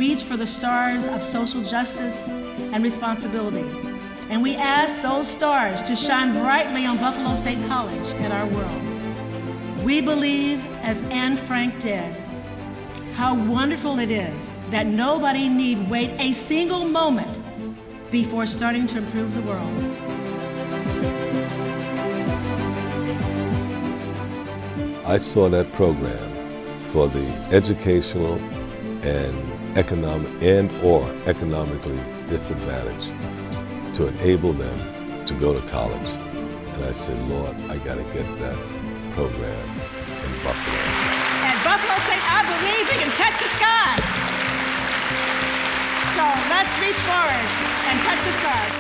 reach for the stars of social justice and responsibility. And we ask those stars to shine brightly on Buffalo State College and our world. We believe, as Anne Frank did, how wonderful it is that nobody need wait a single moment before starting to improve the world. I saw that program for the educational and economically disadvantaged to enable them to go to college. And I said, Lord, I gotta get that program in Buffalo. At Buffalo State, I believe we can touch the sky. So let's reach forward and touch the stars.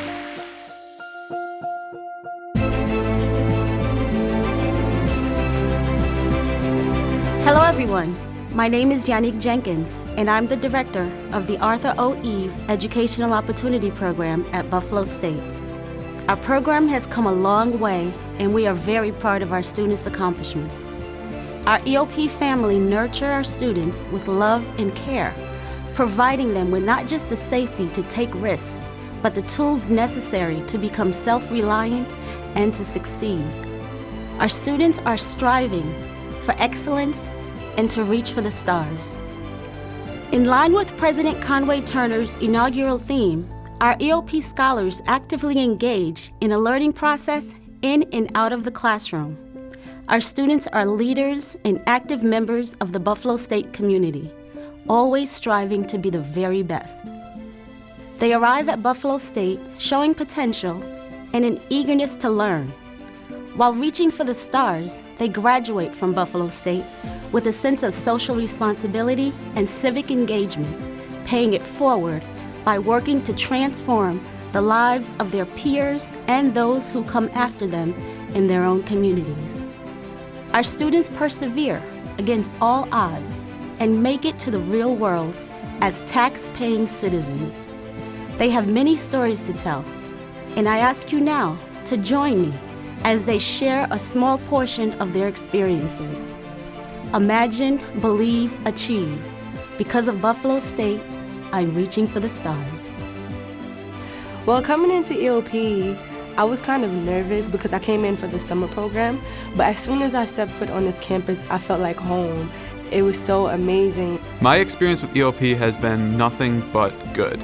Hello everyone, my name is Yannick Jenkins and I'm the director of the Arthur O. Eve Educational Opportunity Program at Buffalo State. Our program has come a long way and we are very proud of our students' accomplishments. Our EOP family nurture our students with love and care, providing them with not just the safety to take risks, but the tools necessary to become self-reliant and to succeed. Our students are striving for excellence and to reach for the stars. In line with President Conway Turner's inaugural theme, our EOP scholars actively engage in a learning process in and out of the classroom. Our students are leaders and active members of the Buffalo State community, always striving to be the very best. They arrive at Buffalo State showing potential and an eagerness to learn. While reaching for the stars, they graduate from Buffalo State with a sense of social responsibility and civic engagement, paying it forward by working to transform the lives of their peers and those who come after them in their own communities. Our students persevere against all odds and make it to the real world as tax-paying citizens. They have many stories to tell, and I ask you now to join me as they share a small portion of their experiences. Imagine, believe, achieve. Because of Buffalo State, I'm reaching for the stars. Well, coming into EOP, I was kind of nervous because I came in for the summer program, but as soon as I stepped foot on this campus, I felt like home. It was so amazing. My experience with EOP has been nothing but good.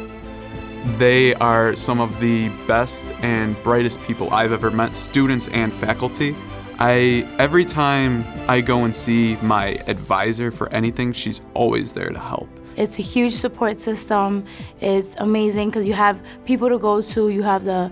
They are some of the best and brightest people I've ever met, students and faculty. Every time I go and see my advisor for anything, she's always there to help. It's a huge support system. It's amazing because you have people to go to, you have the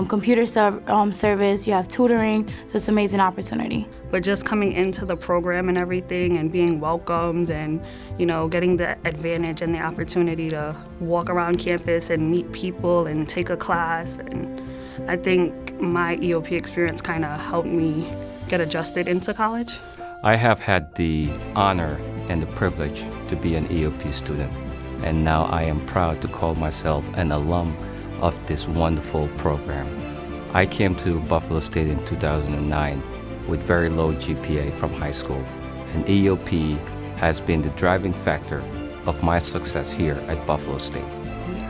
computer service, you have tutoring, so it's an amazing opportunity. But just coming into the program and everything and being welcomed and, you know, getting the advantage and the opportunity to walk around campus and meet people and take a class. And I think my EOP experience kind of helped me get adjusted into college. I have had the honor and the privilege to be an EOP student, and now I am proud to call myself an alum of this wonderful program. I came to Buffalo State in 2009 with very low GPA from high school, and EOP has been the driving factor of my success here at Buffalo State.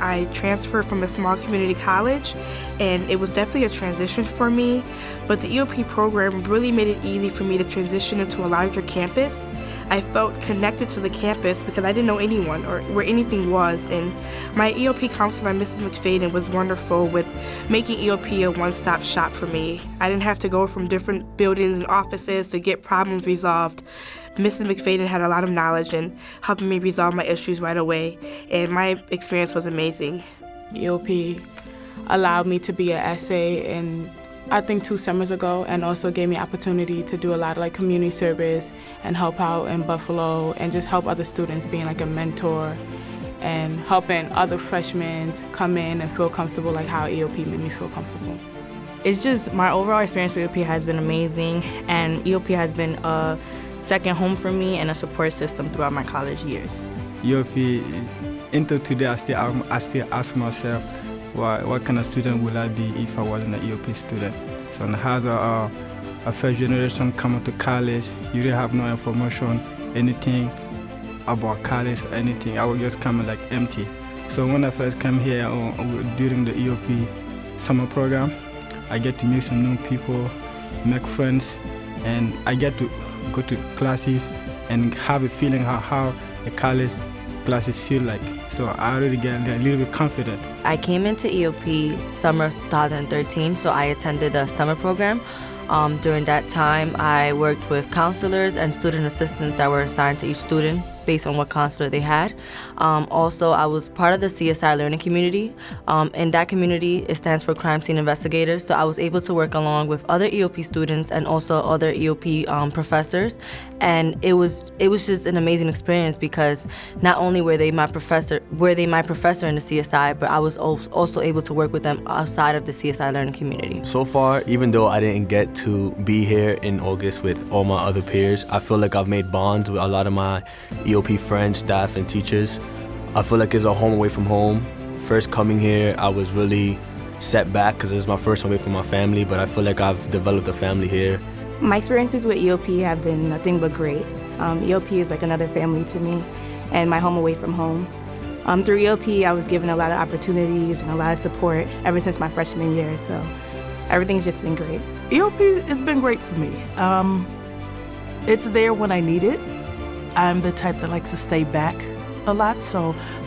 I transferred from a small community college, and it was definitely a transition for me, but the EOP program really made it easy for me to transition into a larger campus. I felt connected to the campus because I didn't know anyone or where anything was, and my EOP counselor, Mrs. McFadden, was wonderful with making EOP a one-stop shop for me. I didn't have to go from different buildings and offices to get problems resolved. Mrs. McFadden had a lot of knowledge in helping me resolve my issues right away, and my experience was amazing. EOP allowed me to be an SA in I think 2 summers ago, and also gave me opportunity to do a lot of like community service and help out in Buffalo and just help other students, being like a mentor and helping other freshmen come in and feel comfortable like how EOP made me feel comfortable. It's just my overall experience with EOP has been amazing, and EOP has been a second home for me and a support system throughout my college years. EOP is, until today, I still ask myself, what kind of student will I be if I wasn't an EOP student? So as a first generation coming to college, you really have no information, anything about college or anything. I would just come like empty. So when I first came here during the EOP summer program, I get to meet some new people, make friends, and I get to go to classes and have a feeling how the college classes feel like. So I already get a little bit confident. I came into EOP summer 2013, so I attended a summer program. During that time, I worked with counselors and student assistants that were assigned to each student based on what counselor they had. Also, I was part of the CSI learning community. In that community, it stands for Crime Scene Investigators, so I was able to work along with other EOP students and also other EOP professors. And it was just an amazing experience because not only were they my professor in the CSI, but I was also able to work with them outside of the CSI learning community. So far, even though I didn't get to be here in August with all my other peers, I feel like I've made bonds with a lot of my EOP friends, staff, and teachers. I feel like it's a home away from home. First coming here, I was really set back because it was my first home away from my family, but I feel like I've developed a family here. My experiences with EOP have been nothing but great. EOP is like another family to me and my home away from home. Through EOP, I was given a lot of opportunities and a lot of support ever since my freshman year, so everything's just been great. EOP has been great for me. It's there when I need it. I'm the type that likes to stay back a lot,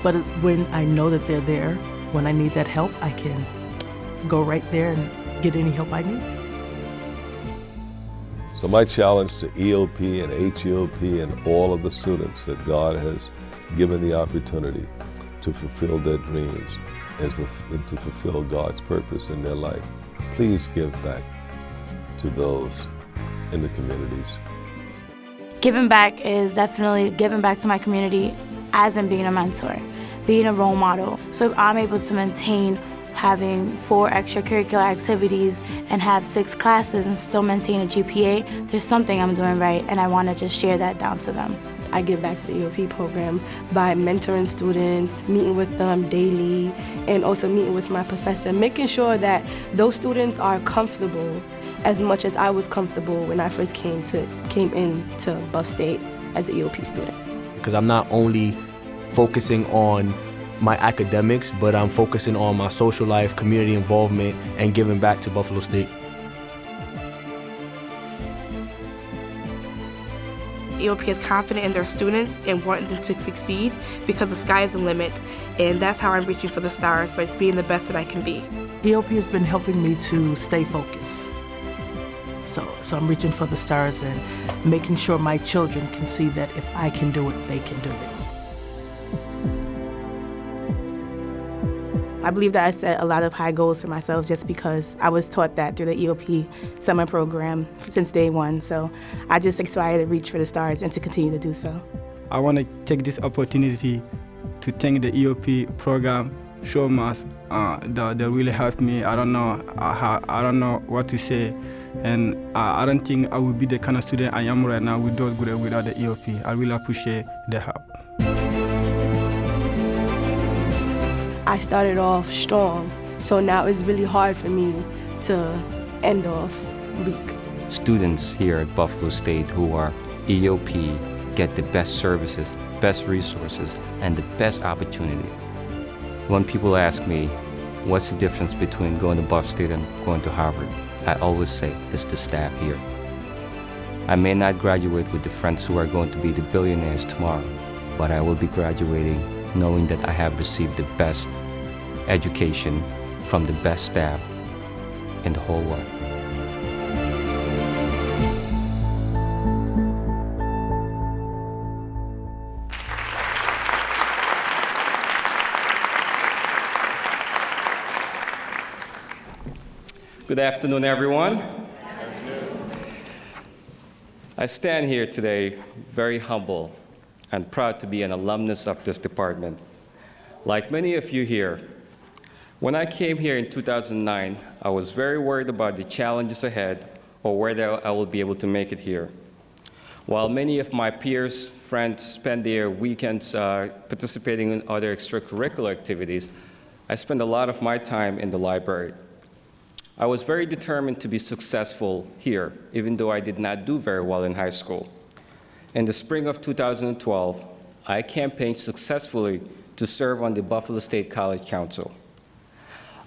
but when I know that they're there, when I need that help, I can go right there and get any help I need. So my challenge to EOP and HEOP and all of the students that God has given the opportunity to fulfill their dreams and to fulfill God's purpose in their life, please give back to those in the communities. Giving back is definitely giving back to my community as in being a mentor, being a role model. So if I'm able to maintain having 4 extracurricular activities and have 6 classes and still maintain a GPA, there's something I'm doing right, and I want to just share that down to them. I give back to the EOP program by mentoring students, meeting with them daily, and also meeting with my professor, making sure that those students are comfortable as much as I was comfortable when I first came into Buff State as an EOP student. Because I'm not only focusing on my academics, but I'm focusing on my social life, community involvement, and giving back to Buffalo State. EOP is confident in their students and wanting them to succeed because the sky is the limit, and that's how I'm reaching for the stars, by being the best that I can be. EOP has been helping me to stay focused. So I'm reaching for the stars and making sure my children can see that if I can do it, they can do it. I believe that I set a lot of high goals for myself just because I was taught that through the EOP summer program since day one. So I just aspire to reach for the stars and to continue to do so. I want to take this opportunity to thank the EOP program so much. They really helped me. I don't know what to say, and I don't think I would be the kind of student I am right now without the EOP. I really appreciate the help. I started off strong, so now it's really hard for me to end off weak. Students here at Buffalo State who are EOP get the best services, best resources, and the best opportunity. When people ask me, what's the difference between going to Buff State and going to Harvard, I always say it's the staff here. I may not graduate with the friends who are going to be the billionaires tomorrow, but I will be graduating knowing that I have received the best education from the best staff in the whole world. Good afternoon, everyone. I stand here today very humble and proud to be an alumnus of this department. Like many of you here, when I came here in 2009, I was very worried about the challenges ahead or whether I will be able to make it here. While many of my peers, friends spend their weekends participating in other extracurricular activities, I spend a lot of my time in the library. I was very determined to be successful here, even though I did not do very well in high school. In the spring of 2012, I campaigned successfully to serve on the Buffalo State College Council.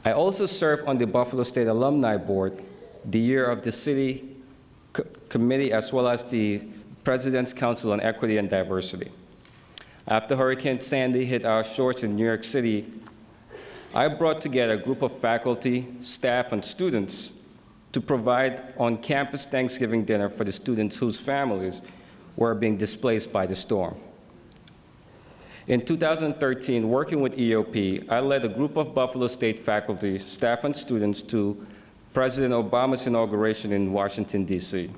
I also served on the Buffalo State Alumni Board, the year of the City Committee, as well as the President's Council on Equity and Diversity. After Hurricane Sandy hit our shores in New York City, I brought together a group of faculty, staff, and students to provide on-campus Thanksgiving dinner for the students whose families were being displaced by the storm. In 2013, working with EOP, I led a group of Buffalo State faculty, staff, and students to President Obama's inauguration in Washington, D.C.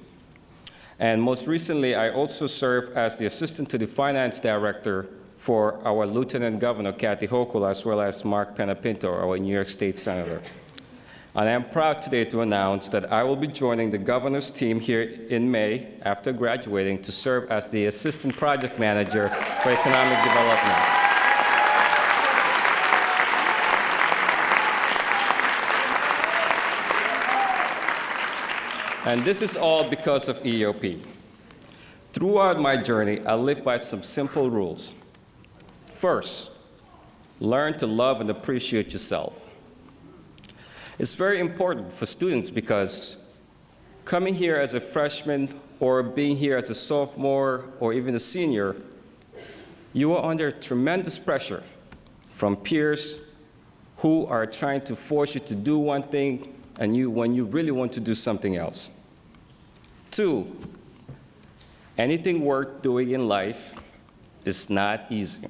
And most recently, I also served as the assistant to the finance director for our Lieutenant Governor, Kathy Hochul, as well as Mark Penapinto, our New York State Senator. And I am proud today to announce that I will be joining the governor's team here in May after graduating to serve as the assistant project manager for economic development. And this is all because of EOP. Throughout my journey, I lived by some simple rules. First, learn to love and appreciate yourself. It's very important for students because coming here as a freshman or being here as a sophomore or even a senior, you are under tremendous pressure from peers who are trying to force you to do one thing and when you really want to do something else. Two, anything worth doing in life is not easy.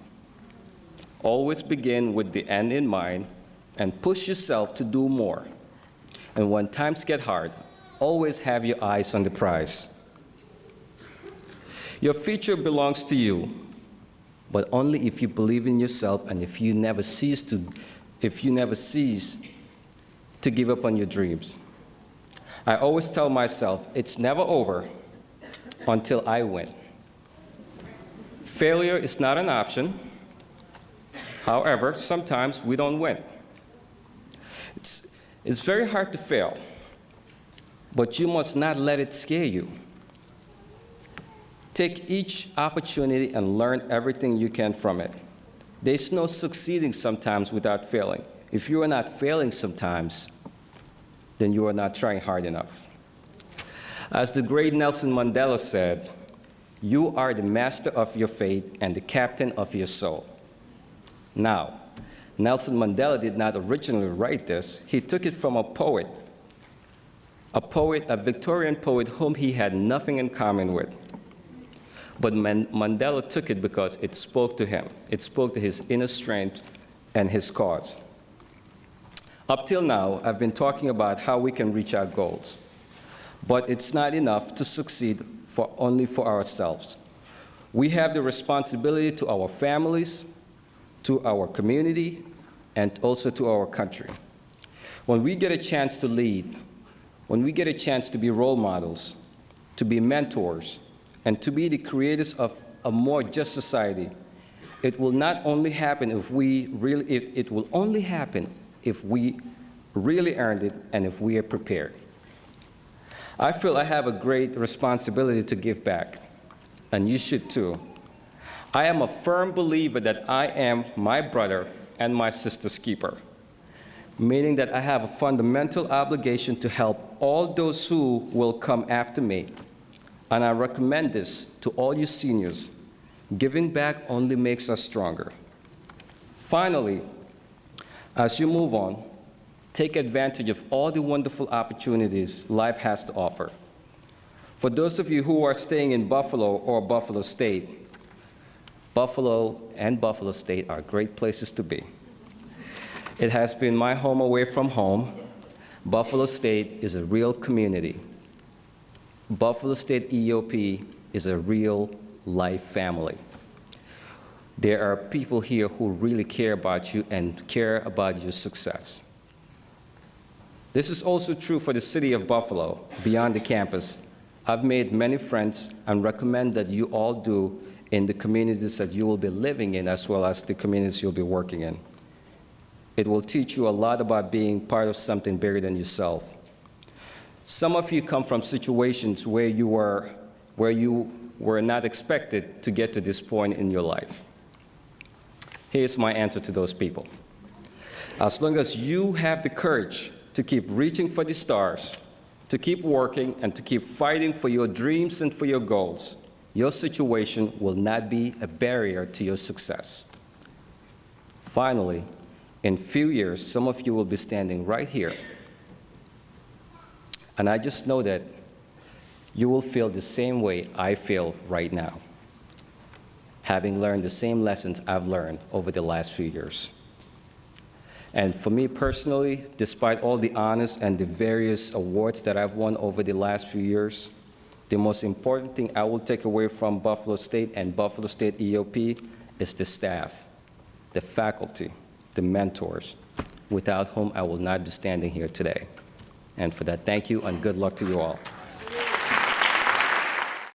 Always begin with the end in mind and push yourself to do more. And when times get hard, always have your eyes on the prize. Your future belongs to you, but only if you believe in yourself and if you never cease to give up on your dreams. I always tell myself, it's never over until I win. Failure is not an option. However, sometimes we don't win. It's very hard to fail, but you must not let it scare you. Take each opportunity and learn everything you can from it. There's no succeeding sometimes without failing. If you are not failing sometimes, then you are not trying hard enough. As the great Nelson Mandela said, you are the master of your fate and the captain of your soul. Now, Nelson Mandela did not originally write this. He took it from a poet, a Victorian poet whom he had nothing in common with. But Mandela took it because it spoke to him. It spoke to his inner strength and his cause. Up till now, I've been talking about how we can reach our goals. But it's not enough to succeed only for ourselves. We have the responsibility to our families, to our community, and also to our country. When we get a chance to lead, when we get a chance to be role models, to be mentors, and to be the creators of a more just society, it will not only happen if we really, it will only happen if we really earned it and if we are prepared. I feel I have a great responsibility to give back, and you should too. I am a firm believer that I am my brother and my sister's keeper, meaning that I have a fundamental obligation to help all those who will come after me. And I recommend this to all you seniors. Giving back only makes us stronger. Finally, as you move on, take advantage of all the wonderful opportunities life has to offer. For those of you who are staying in Buffalo or Buffalo State, Buffalo and Buffalo State are great places to be. It has been my home away from home. Buffalo State is a real community. Buffalo State EOP is a real life family. There are people here who really care about you and care about your success. This is also true for the city of Buffalo, beyond the campus. I've made many friends and recommend that you all do in the communities that you will be living in as well as the communities you'll be working in. It will teach you a lot about being part of something bigger than yourself. Some of you come from situations where you were not expected to get to this point in your life. Here's my answer to those people. As long as you have the courage to keep reaching for the stars, to keep working, and to keep fighting for your dreams and for your goals, your situation will not be a barrier to your success. Finally, in a few years, some of you will be standing right here. And I just know that you will feel the same way I feel right now, having learned the same lessons I've learned over the last few years. And for me personally, despite all the honors and the various awards that I've won over the last few years, the most important thing I will take away from Buffalo State and Buffalo State EOP is the staff, the faculty, the mentors, without whom I will not be standing here today. And for that, thank you and good luck to you all.